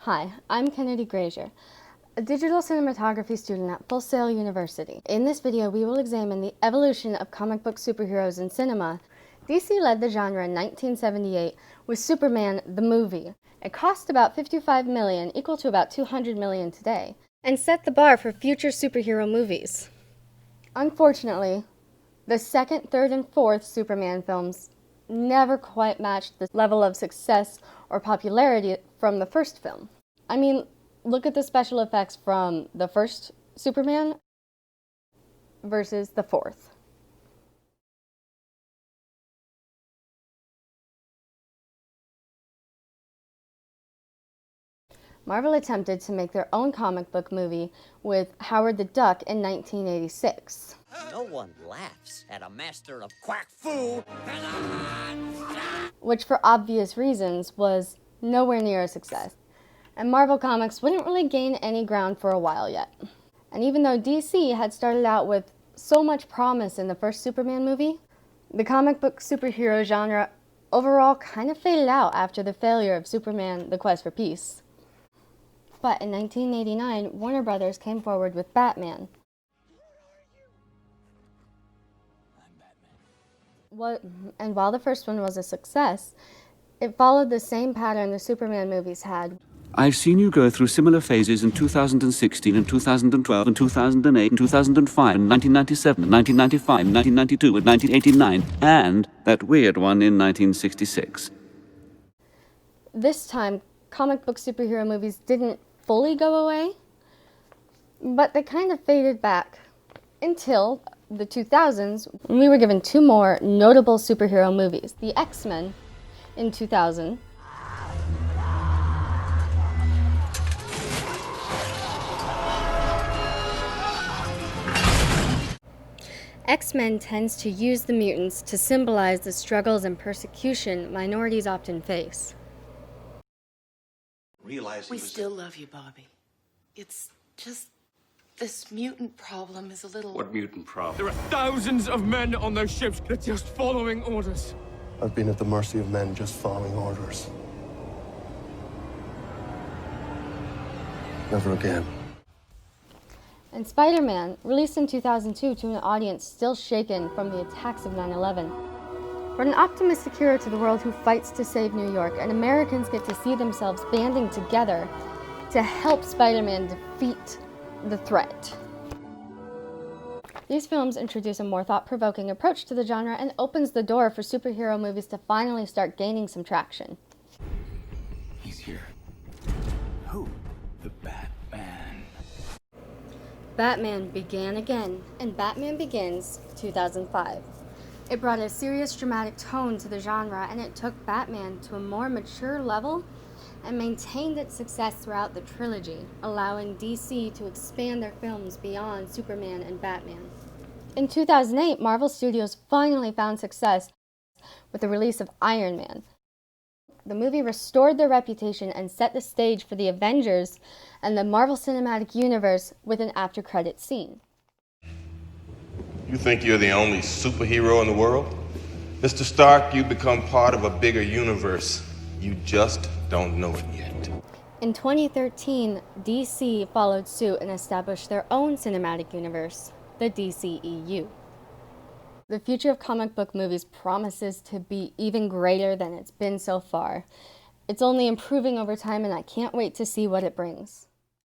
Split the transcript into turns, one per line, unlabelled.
Hi, I'm Kennedy Graeser, a digital cinematography student at Full Sail University. In this video, we will examine the evolution of comic book superheroes in cinema. DC led the genre in 1978 with Superman the movie. It cost about $55 million, equal to about $200 million today, and set the bar for future superhero movies. Unfortunately, the second, third, and fourth Superman films never quite matched the level of success or popularity from the first film. I mean, look at the special effects from the first Superman versus the fourth. Marvel attempted to make their own comic book movie with Howard the Duck in 1986.
No one laughs at a master of quack fu,
which for obvious reasons was nowhere near a success. And Marvel Comics wouldn't really gain any ground for a while yet. And even though DC had started out with so much promise in the first Superman movie, the comic book superhero genre overall kind of faded out after the failure of Superman: The Quest for Peace. But in 1989, Warner Brothers came forward with Batman. And while the first one was a success, it followed the same pattern the Superman movies had.
I've seen you go through similar phases in 2016 and 2012 and 2008 and 2005 and 1997 and 1995 and 1992 and 1989 and that weird one in 1966.
This time, comic book superhero movies didn't fully go away, but they kind of faded back until the 2000s, when we were given two more notable superhero movies. The X-Men in 2000, X-Men tends to use the mutants to symbolize the struggles and persecution minorities often face.
We still love you, Bobby. It's just this mutant problem is a little...
What mutant problem?
There are thousands of men on those ships that are just following orders.
I've been at the mercy of men just following orders. Never again.
And Spider-Man, released in 2002 to an audience still shaken from the attacks of 9/11. Brought an optimistic hero to the world who fights to save New York, and Americans get to see themselves banding together to help Spider-Man defeat the threat. These films introduce a more thought-provoking approach to the genre and opens the door for superhero movies to finally start gaining some traction.
He's here. Who? The Batman.
Batman began again, and Batman Begins 2005. It brought a serious dramatic tone to the genre, and it took Batman to a more mature level and maintained its success throughout the trilogy, allowing DC to expand their films beyond Superman and Batman. In 2008, Marvel Studios finally found success with the release of Iron Man. The movie restored their reputation and set the stage for the Avengers and the Marvel Cinematic Universe with an after-credits scene.
You think you're the only superhero in the world? Mr. Stark, you become part of a bigger universe. You just don't know it yet.
In 2013, DC followed suit and established their own cinematic universe, the DCEU. The future of comic book movies promises to be even greater than it's been so far. It's only improving over time, and I can't wait to see what it brings.